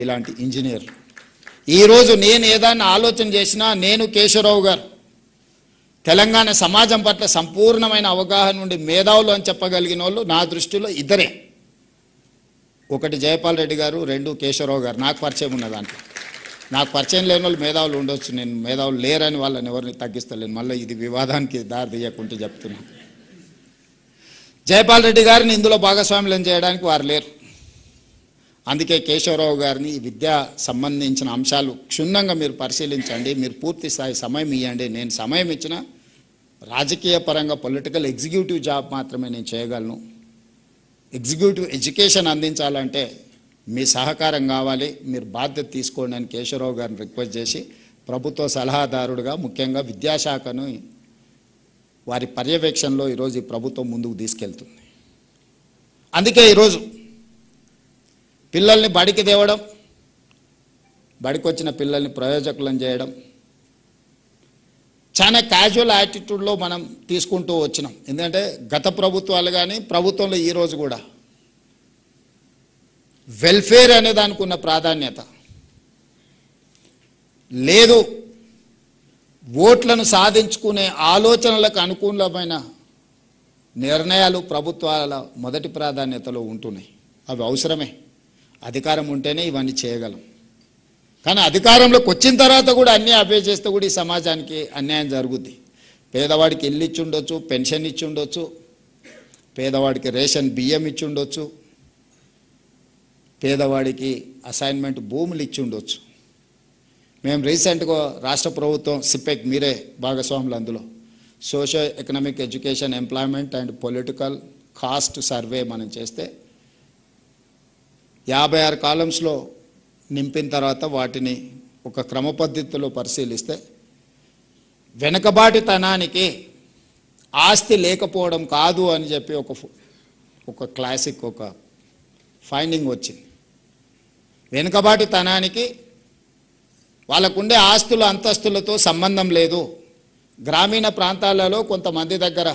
ఇలాంటి ఇంజనీర్ ఈరోజు నేను ఏదైనా ఆలోచన చేసినా నేను కేశవరావు గారు తెలంగాణ సమాజం పట్ల సంపూర్ణమైన అవగాహన నుండి మేధావులు అని చెప్పగలిగిన వాళ్ళు నా దృష్టిలో ఇద్దరే. ఒకటి జయపాల్ రెడ్డి గారు, రెండు కేశవరావు గారు. నాకు పరిచయం ఉన్న దాంట్లో నాకు పరిచయం లేని వాళ్ళు మేధావులు ఉండొచ్చు, నేను మేధావులు లేరని వాళ్ళని ఎవరిని తగ్గిస్తలేను. మళ్ళీ ఇది వివాదానికి దారి తీయకుంటే చెప్తున్నాను. జయపాల్ రెడ్డి గారిని ఇందులో భాగస్వామ్యం చేయడానికి వారు లేరు. అందుకే కేశవరావు గారిని ఈ విద్యా సంబంధించిన అంశాలు క్షుణ్ణంగా మీరు పరిశీలించండి, మీరు పూర్తి స్థాయి సమయం ఇవ్వండి. నేను సమయం ఇచ్చిన రాజకీయ పరంగా పొలిటికల్ ఎగ్జిక్యూటివ్ జాబ్ మాత్రమే నేను చేయగలను. ఎగ్జిక్యూటివ్ ఎడ్యుకేషన్ అందించాలంటే మీ సహకారం కావాలి, మీరు బాధ్యత తీసుకోండి అని కేశవరావు గారిని రిక్వెస్ట్ చేసి ప్రభుత్వ సలహాదారుడుగా ముఖ్యంగా విద్యాశాఖను వారి పర్యవేక్షణలో ఈరోజు ఈ ప్రభుత్వం ముందుకు తీసుకెళ్తుంది. అందుకే ఈరోజు పిల్లల్ని బడికి తేవడం, బడికి వచ్చిన పిల్లల్ని ప్రయోజకులను చేయడం చాలా క్యాజువల్ యాటిట్యూడ్లో మనం తీసుకుంటూ వచ్చినాం. ఎందుకంటే గత ప్రభుత్వాలు కానీ ప్రభుత్వంలో ఈరోజు కూడా వెల్ఫేర్ అనే దానికి ఉన్న ప్రాధాన్యత లేదు. ఓట్లను సాధించుకునే ఆలోచనలకు అనుకూలమైన నిర్ణయాలు ప్రభుత్వాల మొదటి ప్రాధాన్యతలో ఉంటున్నాయి. అవి అవసరమే, అధికారం ఉంటేనే ఇవన్నీ చేయగలం. కానీ అధికారంలోకి వచ్చిన తర్వాత కూడా అన్నీ అవే చేస్తే కూడా ఈ సమాజానికి అన్యాయం జరుగుద్ది. పేదవాడికి ఇల్లు ఇచ్చి ఉండొచ్చు, పెన్షన్ ఇచ్చి ఉండొచ్చు, పేదవాడికి రేషన్ బియ్యం ఇచ్చి ఉండొచ్చు, పేదవాడికి అసైన్మెంట్ భూములు ఇచ్చి ఉండొచ్చు. మేము రీసెంట్గా రాష్ట్ర ప్రభుత్వం సిపెక్, మీరే భాగస్వాములు అందులో, social economic education employment and political caste survey మనం చేస్తే 56 కాలమ్స్లో నింపిన తర్వాత వాటిని ఒక క్రమ పద్ధతిలో పరిశీలిస్తే వెనుకబాటుతనానికి ఆస్తి లేకపోవడం కాదు అని చెప్పి ఒక క్లాసిక్ ఒక ఫైండింగ్ వచ్చింది. వెనుకబాటుతనానికి వాళ్ళకుండే ఆస్తుల అంతస్తులతో సంబంధం లేదు. గ్రామీణ ప్రాంతాలలో కొంతమంది దగ్గర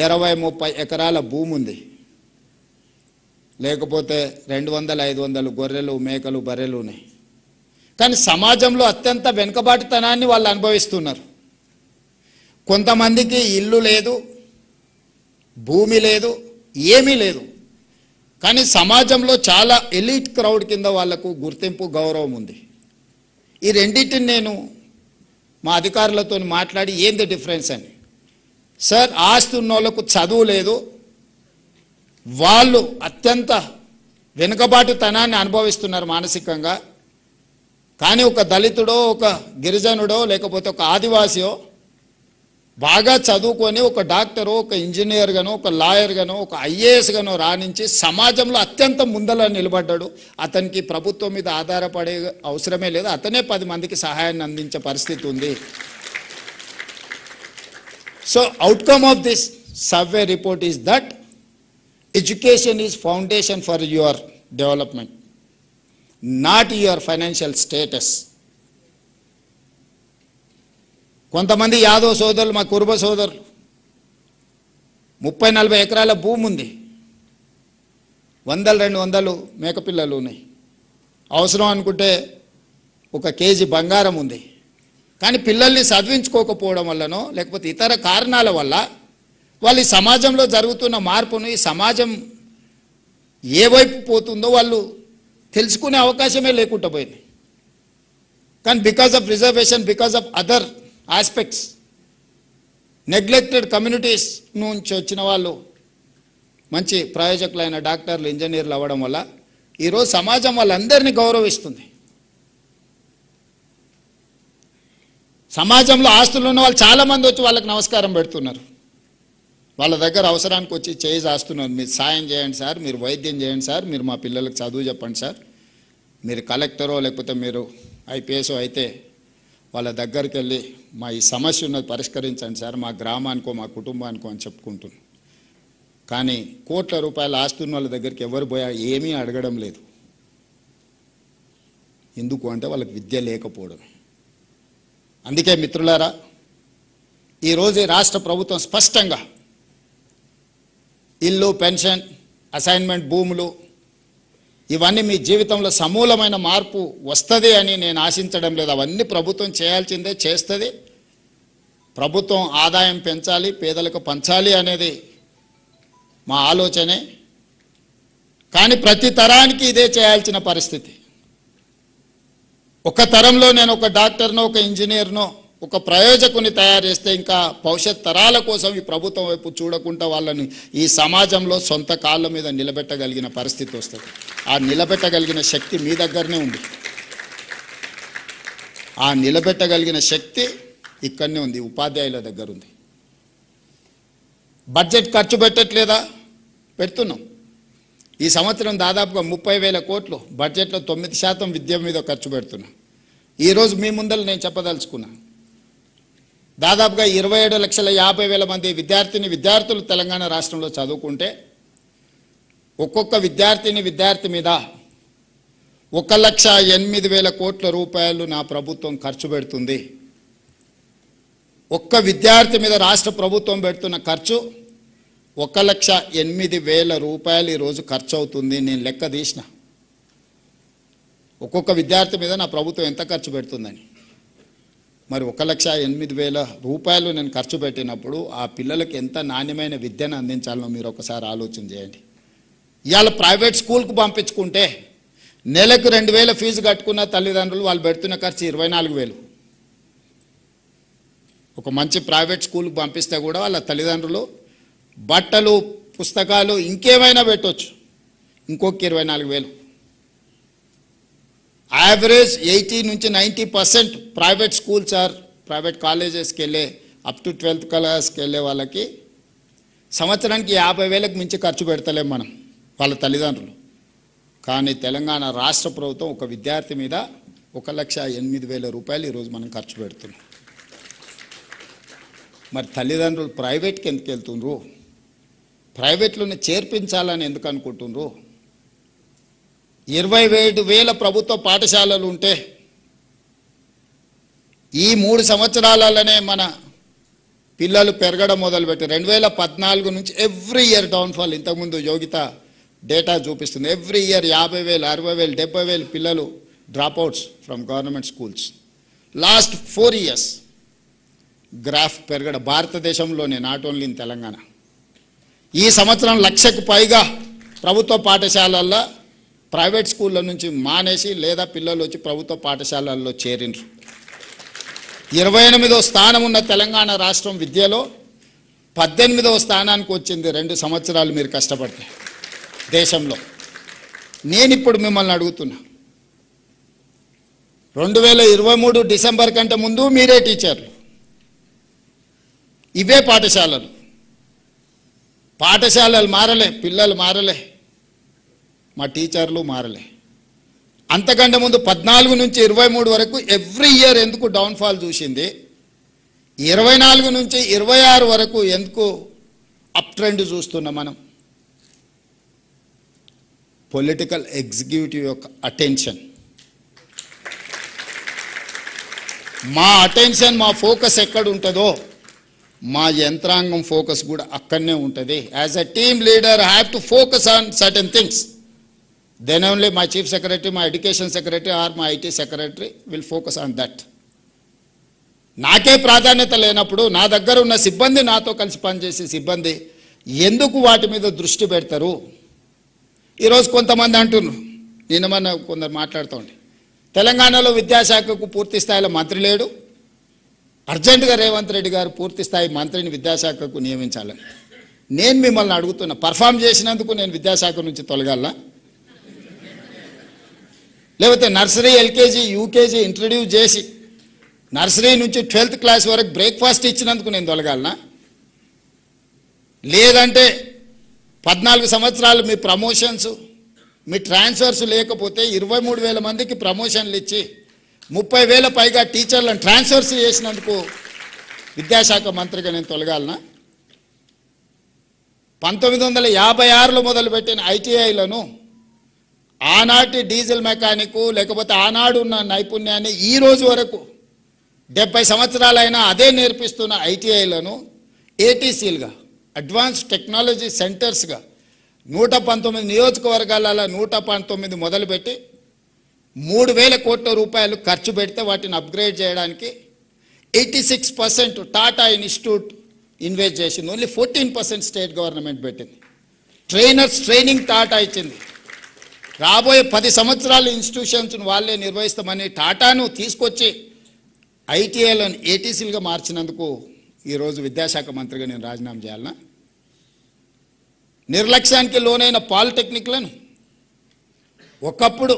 20-30 ఎకరాల భూమి ఉంది, లేకపోతే 200-500 గొర్రెలు, మేకలు, బర్రెలు ఉన్నాయి. కానీ సమాజంలో అత్యంత వెనుకబాటుతనాన్ని వాళ్ళు అనుభవిస్తున్నారు. కొంతమందికి ఇల్లు లేదు, భూమి లేదు, ఏమీ లేదు. కానీ సమాజంలో చాలా ఎలీట్ క్రౌడ్ కింద వాళ్లకు గుర్తింపు, గౌరవం ఉంది. ఈ రెండింటిని నేను మా అధికారులతో మాట్లాడి ఏంది డిఫరెన్స్ అని, సార్ ఆస్తి ఉన్న వాళ్ళకు చదువు లేదు, వాళ్ళు అత్యంత వెనుకబాటుతనాన్ని అనుభవిస్తున్నారు మానసికంగా. కానీ ఒక దళితుడో, ఒక గిరిజనుడో, లేకపోతే ఒక ఆదివాసియో బాగా చదువుకొని ఒక డాక్టరో, ఒక ఇంజనీర్ గానో, ఒక లాయర్ గానో, ఒక ఐఏఎస్ గానో రాణించి సమాజంలో అత్యంత ముందల నిలబడ్డాడు. అతనికి ప్రభుత్వం మీద ఆధారపడే అవసరమే లేదు, అతనే 10 మందికి సహాయాన్ని అందించే పరిస్థితి ఉంది. So outcome of this survey report is that education is foundation for your development, not your financial status. కొంతమంది యాదవ్ సోదరులు, మా కురుబ సోదరులు 30-40 ఎకరాల భూమి ఉంది, 100-200 మేకపిల్లలు ఉన్నాయి, అవసరం అనుకుంటే 1 కేజీ బంగారం ఉంది. కానీ పిల్లల్ని చదివించుకోకపోవడం వల్లనో లేకపోతే ఇతర కారణాల వల్ల వాళ్ళు ఈ సమాజంలో జరుగుతున్న మార్పును, ఈ సమాజం ఏ వైపు పోతుందో వాళ్ళు తెలుసుకునే అవకాశమే లేకుండా పోయింది. కానీ because of reservation, because of other aspects, neglected communities నుంచి వచ్చిన వాళ్ళు మంచి ప్రయోజకులైన డాక్టర్లు, ఇంజనీర్లు అవ్వడం వల్ల ఈరోజు సమాజం వాళ్ళందరినీ గౌరవిస్తుంది. సమాజంలో ఆస్తులు ఉన్న వాళ్ళు చాలామంది వచ్చి వాళ్ళకి నమస్కారం పెడుతున్నారు. వాళ్ళ దగ్గర అవసరానికి వచ్చి చేయి చేస్తున్నారు, మీరు సాయం చేయండి సార్, మీరు వైద్యం చేయండి సార్, మీరు మా పిల్లలకు చదువు చెప్పండి సార్, మీరు కలెక్టరో లేకపోతే మీరు ఐపీఎస్ఓ అయితే వాళ్ళ దగ్గరికి వెళ్ళి మా ఈ సమస్య ఉన్నది పరిష్కరించండి సార్, మా గ్రామానికో మా కుటుంబానికో అని చెప్పుకుంటున్నాం. కానీ కోట్ల రూపాయల ఆస్తున్న వాళ్ళ దగ్గరికి ఎవరు పోయా ఏమీ అడగడం లేదు. ఎందుకు అంటే వాళ్ళకి విద్య లేకపోవడమే. అందుకే మిత్రులారా, ఈరోజు రాష్ట్ర ప్రభుత్వం స్పష్టంగా ఇల్లు, పెన్షన్, అసైన్మెంట్ భూములు ఇవన్నీ మీ జీవితంలో సమూలమైన మార్పు వస్తుంది అని నేను ఆశించడం లేదు. అవన్నీ ప్రభుత్వం చేయాల్సిందే, చేస్తుంది. ప్రభుత్వం ఆదాయం పెంచాలి, పేదలకు పంచాలి అనేది మా ఆలోచనే. కానీ ప్రతి తరానికి ఇదే చేయాల్సిన పరిస్థితి. ఒక తరంలో నేను ఒక డాక్టర్నో, ఒక ఇంజనీర్నో, ఒక ప్రయోజకుని తయారు చేస్తే ఇంకా భవిష్యత్ తరాల కోసం ఈ ప్రభుత్వం వైపు చూడకుండా వాళ్ళని ఈ సమాజంలో సొంత కాళ్ళ మీద నిలబెట్టగలిగిన పరిస్థితి వస్తుంది. ఆ నిలబెట్టగలిగిన శక్తి మీ దగ్గరనే ఉంది. ఆ నిలబెట్టగలిగిన శక్తి ఇక్కడనే ఉంది, ఉపాధ్యాయుల దగ్గర ఉంది. బడ్జెట్ ఖర్చు పెట్టట్లేదా? పెడుతున్నాం. ఈ సంవత్సరం దాదాపుగా 30,000 కోట్లు బడ్జెట్లో 9% విద్య మీద ఖర్చు పెడుతున్నాం. ఈరోజు మీ ముందర నేను చెప్పదలుచుకున్నా, దాదాపుగా 27,50,000 మంది విద్యార్థులు తెలంగాణ రాష్ట్రంలో చదువుకుంటే ఒక్కొక్క విద్యార్థి మీద 1,08,000 కోట్ల రూపాయలు నా ప్రభుత్వం ఖర్చు పెడుతుంది. ఒక్క విద్యార్థి మీద రాష్ట్ర ప్రభుత్వం పెడుతున్న ఖర్చు 1,08,000 రూపాయలు ఈరోజు ఖర్చు అవుతుంది. నేను లెక్క తీసిన ఒక్కొక్క విద్యార్థి మీద నా ప్రభుత్వం ఎంత ఖర్చు పెడుతుందని. మరి 1,08,000 రూపాయలు నేను ఖర్చు పెట్టినప్పుడు ఆ పిల్లలకి ఎంత నాణ్యమైన విద్యను అందించాలో మీరు ఒకసారి ఆలోచన చేయండి. ఇవాళ ప్రైవేట్ స్కూల్కు పంపించుకుంటే నెలకు 2,000 ఫీజు కట్టుకున్న తల్లిదండ్రులు వాళ్ళు పెడుతున్న ఖర్చు 24,000. ఒక మంచి ప్రైవేట్ స్కూల్కి పంపిస్తే కూడా వాళ్ళ తల్లిదండ్రులు బట్టలు, పుస్తకాలు, ఇంకేమైనా పెట్టవచ్చు, ఇంకొక 24,000. యావరేజ్ 80 నుంచి 90% ప్రైవేట్ స్కూల్స్ ప్రైవేట్ కాలేజెస్కి వెళ్ళే అప్ టు 12th క్లాస్కి వెళ్ళే వాళ్ళకి సంవత్సరానికి 50,000కి మించి ఖర్చు పెడతలేం మనం, వాళ్ళ తల్లిదండ్రులు. కానీ తెలంగాణ రాష్ట్ర ప్రభుత్వం ఒక విద్యార్థి మీద 1,08,000 రూపాయలు ఈరోజు మనం ఖర్చు పెడుతున్నాం. మరి తల్లిదండ్రులు ప్రైవేట్కి ఎందుకు వెళ్తుండ్రు? ప్రైవేట్లోనే చేర్పించాలని ఎందుకు అనుకుంటుండ్రు? 27,000 ప్రభుత్వ పాఠశాలలు ఉంటే ఈ 3 సంవత్సరాలలోనే మన పిల్లలు పెరగడం మొదలుపెట్టి 2014 నుంచి ఎవ్రీ ఇయర్ డౌన్ఫాల్. ఇంతకుముందు యోగిత డేటా చూపిస్తుంది. ఎవ్రీ ఇయర్ 50,000, 60,000, 70,000 పిల్లలు dropouts from government schools. Last 4 years graph పెరగడం భారతదేశంలోనే, నాట్ ఓన్లీ ఇన్ తెలంగాణ. ఈ సంవత్సరం 1,00,000కు పైగా ప్రభుత్వ పాఠశాలల్లో ప్రైవేట్ స్కూళ్ళ నుంచి మానేసి లేదా పిల్లలు వచ్చి ప్రభుత్వ పాఠశాలల్లో చేరిండ్రు. 28వ స్థానం ఉన్న తెలంగాణ రాష్ట్రం విద్యలో 18వ స్థానానికి వచ్చింది 2 సంవత్సరాలు మీరు కష్టపడితే దేశంలో. నేను ఇప్పుడు మిమ్మల్ని అడుగుతున్నా, 2023 డిసెంబర్ కంటే ముందు మీరే టీచర్లు, ఇవే పాఠశాలలు మారలే, పిల్లలు మారలే, మా టీచర్లు మారలే. అంతకంటే ముందు 14 నుంచి 23 వరకు ఎవ్రీ ఇయర్ ఎందుకు డౌన్ఫాల్ చూసింది? 24 నుంచి 26 వరకు ఎందుకు అప్ ట్రెండ్ చూస్తున్నాం మనం? పొలిటికల్ ఎగ్జిక్యూటివ్ యొక్క అటెన్షన్, మా అటెన్షన్, మా ఫోకస్ ఎక్కడ ఉంటుందో మా యంత్రాంగం ఫోకస్ కూడా అక్కడనే ఉంటుంది. As a team leader I have to focus on certain things. Then only my chief secretary, my education secretary or my IT secretary will focus on that. నాకే ప్రాధాన్యత లేనప్పుడు నా దగ్గర ఉన్న సిబ్బంది, నాతో కలిసి పనిచేసే సిబ్బంది ఎందుకు వాటి మీద దృష్టి పెడతారు? ఈరోజు కొంతమంది అంటున్నారు, నిన్న కొందరు మాట్లాడుతూ ఉండే, తెలంగాణలో విద్యాశాఖకు పూర్తి స్థాయిలో మంత్రి లేడు, అర్జెంటుగా రేవంత్ రెడ్డి గారు పూర్తి స్థాయి మంత్రిని విద్యాశాఖకు నియమించాలని. నేను మిమ్మల్ని అడుగుతున్నా, పర్ఫామ్ చేసినందుకు నేను విద్యాశాఖ నుంచి తొలగాలా? లేకపోతే నర్సరీ, ఎల్కేజీ, యూకేజీ ఇంట్రడ్యూస్ చేసి నర్సరీ నుంచి 12th క్లాస్ వరకు బ్రేక్ఫాస్ట్ ఇచ్చినందుకు నేను తొలగాలనా? లేదంటే 14 సంవత్సరాలు మీ ప్రమోషన్స్, మీ ట్రాన్స్ఫర్స్ లేకపోతే 23,000 మందికి ప్రమోషన్లు ఇచ్చి 30,000 పైగా టీచర్లను ట్రాన్స్ఫర్స్ చేసినందుకు విద్యాశాఖ మంత్రిగా నేను తొలగాలనా? 1956లో మొదలుపెట్టిన ఐటీఐలను ఆనాటి డీజిల్ మెకానిక్ లేకపోతే ఆనాడు ఉన్న నైపుణ్యాన్ని ఈ రోజు వరకు 70 సంవత్సరాలైనా అదే నేర్పిస్తున్న ఐటీఐలను ఏటీసీలుగా, అడ్వాన్స్ టెక్నాలజీ సెంటర్స్గా 119 నియోజకవర్గాలలో 119 మొదలుపెట్టి 3,000 కోట్ల రూపాయలు ఖర్చు పెడితే వాటిని అప్గ్రేడ్ చేయడానికి 86% టాటా ఇన్స్టిట్యూట్ ఇన్వెస్ట్ చేసింది. ఓన్లీ 14% స్టేట్ గవర్నమెంట్ పెట్టింది. ట్రైనర్స్ ట్రైనింగ్ టాటా ఇచ్చింది. రాబోయే 10 సంవత్సరాలు ఇన్స్టిట్యూషన్స్ వాళ్ళే నిర్వహిస్తామని టాటాను తీసుకొచ్చి ఐటీఐలను ఏటీసీలుగా మార్చినందుకు ఈరోజు విద్యాశాఖ మంత్రిగా నేను రాజీనామా చేయాలన్నా? నిర్లక్ష్యానికి లోనైన పాలిటెక్నిక్లను ఒకప్పుడు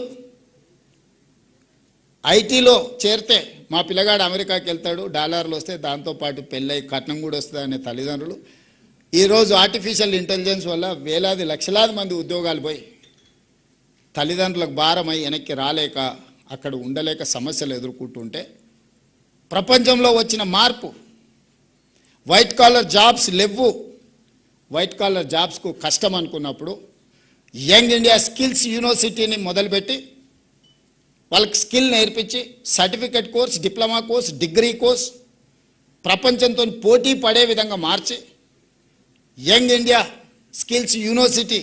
ఐటీలో చేరితే మా పిల్లగాడు అమెరికాకి వెళ్తాడు, డాలర్లు వస్తే దాంతోపాటు పెళ్ళై కట్నం కూడా వస్తుంది అనే తల్లిదండ్రులు ఈరోజు ఆర్టిఫిషియల్ ఇంటెలిజెన్స్ వల్ల వేలాది లక్షలాది మంది ఉద్యోగాలు పోయి తల్లిదండ్రులకు భారమై వెనక్కి రాలేక అక్కడ ఉండలేక సమస్యలు ఎదుర్కొంటుంటే ప్రపంచంలో వచ్చిన మార్పు వైట్ కాలర్ జాబ్స్ లేవు. వైట్ కాలర్ జాబ్స్కు కష్టం అనుకున్నప్పుడు యంగ్ ఇండియా స్కిల్స్ యూనివర్సిటీని మొదలుపెట్టి వాళ్ళకి స్కిల్ నేర్పించి certificate course, diploma course, degree course ప్రపంచంతో పోటీ పడే విధంగా మార్చి young India skills university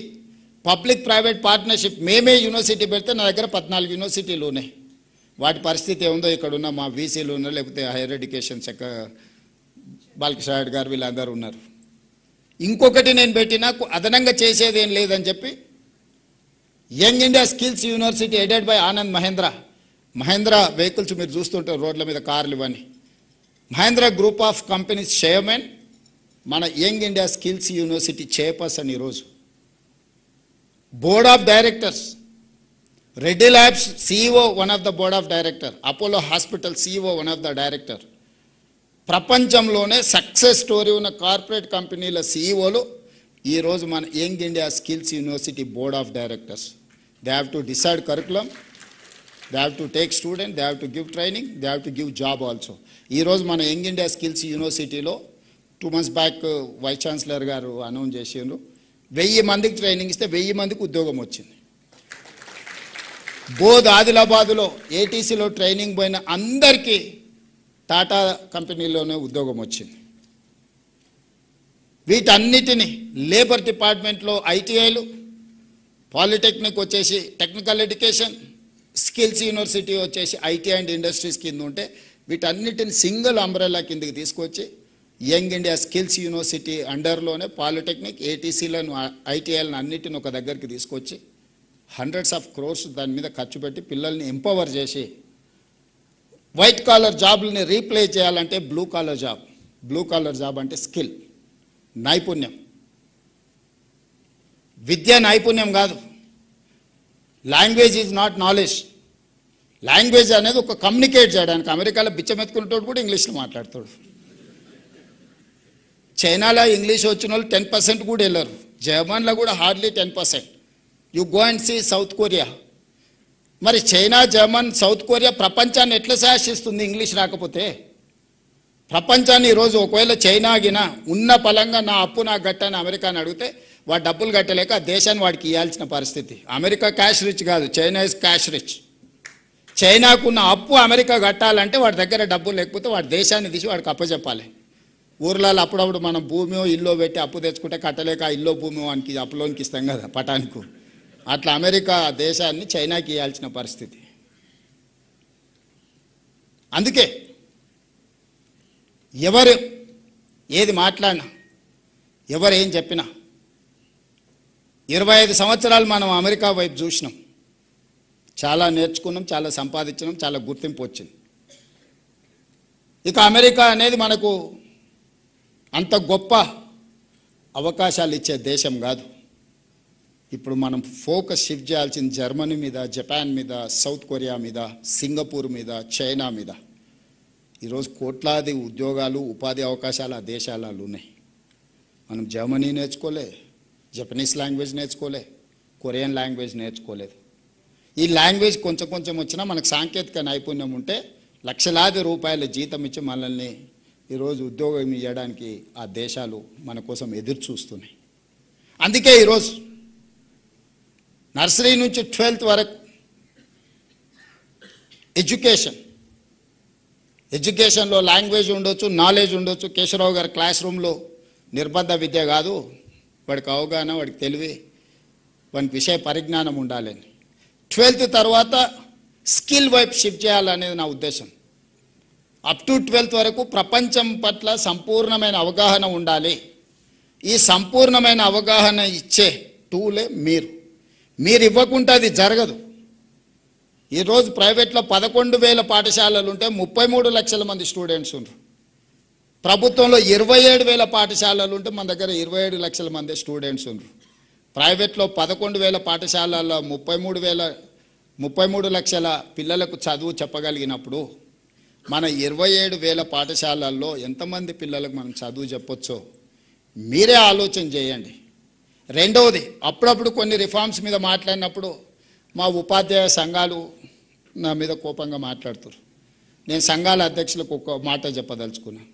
public private partnership మేమే యూనివర్సిటీ పెడితే నా దగ్గర 14 యూనివర్సిటీలు ఉన్నాయి. వాటి పరిస్థితి ఏముందో ఇక్కడ ఉన్న మా వీసీలు ఉన్నారు, లేకపోతే హైయర్ ఎడ్యుకేషన్ శాఖ బాలకృష్ణ గారు వీళ్ళందరూ ఉన్నారు. ఇంకొకటి నేను పెట్టినా అదనంగా చేసేది ఏం లేదని చెప్పి young India skills university aided by Anand Mahindra vehicles మీరు చూస్తుంటారు రోడ్ల మీద కార్లు ఇవన్నీ. Mahindra group of companies chairman మన young India skills university chairperson ఈరోజు. Board of directors Reddy labs CEO one of the board of director, Apollo hospital CEO one of the director. ప్రపంచంలోనే success story ఉన్న కార్పొరేట్ కంపెనీల CEOలు ఈరోజు మన young India skills university board of directors. They have to decide curriculum, they have to take student, they have to give training, they have to give job also. ఈరోజు మన young India skills యూనివర్సిటీలో 2 months back vice chancellor గారు announce చేసిండ్రు 1000 మందికి training ఇస్తే 1000 మందికి ఉద్యోగం వచ్చింది. బోధ్ ఆదిలాబాదులో ఏటీసీలో ట్రైనింగ్ పోయిన అందరికీ టాటా కంపెనీలోనే ఉద్యోగం వచ్చింది. వీటన్నిటిని లేబర్ డిపార్ట్మెంట్లో ఐటీఐలు, పాలిటెక్నిక్ వచ్చేసి టెక్నికల్ ఎడ్యుకేషన్, స్కిల్స్ యూనివర్సిటీ వచ్చేసి ఐటీ అండ్ ఇండస్ట్రీస్ కింద ఉంటే వీటన్నిటిని సింగిల్ అంబ్రెల్లా కిందకి తీసుకొచ్చి యంగ్ ఇండియా స్కిల్స్ యూనివర్సిటీ అండర్లోనే పాలిటెక్నిక్, ఏటీసీలను, ఐటీఐలను అన్నిటిని ఒక దగ్గరికి తీసుకొచ్చి hundreds of crores దాని మీద ఖర్చు పెట్టి పిల్లల్ని ఎంపవర్ చేసి వైట్ కాలర్ జాబ్లని రీప్లేస్ చేయాలంటే బ్లూ కాలర్ జాబ్ అంటే స్కిల్, నైపుణ్యం. విద్య నైపుణ్యం కాదు. Language is not knowledge. Language అనేది ఒక కమ్యూనికేట్ చేయడానికి. అమెరికాలో బిచ్చమెత్తుకునేటోడు కూడా ఇంగ్లీష్లో మాట్లాడతాడు. చైనాలో ఇంగ్లీష్ వచ్చిన వాళ్ళు 10% కూడా వెళ్ళరు. జర్మన్లో కూడా hardly 10%. You go and see south Korea. మరి చైనా, జర్మన్, సౌత్ కొరియా ప్రపంచాన్ని ఎట్లా శాసిస్తుంది ఇంగ్లీష్ రాకపోతే? ప్రపంచాన్ని ఈరోజు ఒకవేళ చైనా గిన ఉన్న పలంగా నా అప్పు నాకు గట్టని అమెరికాని అడిగితే వాడు డబ్బులు కట్టలేక ఆ దేశాన్ని వాడికి ఇవ్వాల్సిన పరిస్థితి. అమెరికా క్యాష్ రిచ్ కాదు, చైనా ఇస్ క్యాష్ రిచ్. చైనాకున్న అప్పు అమెరికా కట్టాలంటే వాడి దగ్గర డబ్బులు లేకపోతే వాడి దేశాన్ని తీసి వాడికి అప్పచెప్పాలి. ఊర్లలో అప్పుడప్పుడు మనం భూమి ఇల్లు పెట్టి అప్పు తెచ్చుకుంటే కట్టలేక ఇల్లు భూమి వానికి అప్పులోనికి ఇస్తాం కదా పటానికి. అట్లా అమెరికా దేశాన్ని చైనాకి ఇవ్వాల్సిన పరిస్థితి. అందుకే ఎవరు ఏది మాట్లాడినా, ఎవరు ఏం చెప్పినా 25 సంవత్సరాలు మనం అమెరికా వైపు చూసినాం. చాలా నేర్చుకున్నాం, చాలా సంపాదించినాం, చాలా గుర్తింపు వచ్చింది. ఇక అమెరికా అనేది మనకు అంత గొప్ప అవకాశాలు ఇచ్చే దేశం కాదు. ఇప్పుడు మనం ఫోకస్ షిఫ్ట్ చేయాల్సిన జర్మనీ మీద, జపాన్ మీద, సౌత్ కొరియా మీద, సింగపూర్ మీద, చైనా మీద. ఈరోజు కోట్లాది ఉద్యోగాలు, ఉపాధి అవకాశాలు ఆ దేశాలలో ఉన్నాయి. మనం జర్మనీ నేర్చుకోలే, జపనీస్ లాంగ్వేజ్ నేర్చుకోలే, కొరియన్ లాంగ్వేజ్ నేర్చుకోలేదు. ఈ లాంగ్వేజ్ కొంచెం కొంచెం వచ్చినా మనకు సాంకేతిక నైపుణ్యం ఉంటే లక్షలాది రూపాయల జీతం ఇచ్చి మనల్ని ఈరోజు ఉద్యోగం ఇవ్వడానికి ఆ దేశాలు మన కోసం ఎదురు చూస్తున్నాయి. అందుకే ఈరోజు నర్సరీ నుంచి 12th వరకు ఎడ్యుకేషన్లో లాంగ్వేజ్ ఉండొచ్చు, నాలెడ్జ్ ఉండొచ్చు. కేశవరావు గారు క్లాస్ రూమ్లో నిర్బంధ విద్య కాదు, వాడికి అవగాహన, వాడికి తెలివి, వానికి విషయ పరిజ్ఞానం ఉండాలని. 12th తర్వాత స్కిల్ వైపు షిఫ్ట్ చేయాలనేది నా ఉద్దేశం. అప్ టు 12th వరకు ప్రపంచం పట్ల సంపూర్ణమైన అవగాహన ఉండాలి. ఈ సంపూర్ణమైన అవగాహన ఇచ్చే టూలే మీరు ఇవ్వకుంటే అది జరగదు. ఈరోజు ప్రైవేట్లో 11,000 పాఠశాలలు ఉంటే 33 లక్షల మంది స్టూడెంట్స్ ఉన్నారు. ప్రభుత్వంలో 27,000 పాఠశాలలు ఉంటే మన దగ్గర 27 లక్షల మంది స్టూడెంట్స్ ఉన్నారు. ప్రైవేట్లో 11,000 పాఠశాలల్లో 33 లక్షల పిల్లలకు చదువు చెప్పగలిగినప్పుడు మన 27,000 పాఠశాలల్లో ఎంతమంది పిల్లలకు మనం చదువు చెప్పొచ్చో మీరే ఆలోచన చేయండి. రెండవది, అప్పుడప్పుడు కొన్ని రిఫార్మ్స్ మీద మాట్లాడినప్పుడు మా ఉపాధ్యాయ సంఘాలు నా మీద కోపంగా మాట్లాడుతారు. నేను సంఘాల అధ్యక్షులకు ఒక మాట చెప్పదలుచుకున్నాను.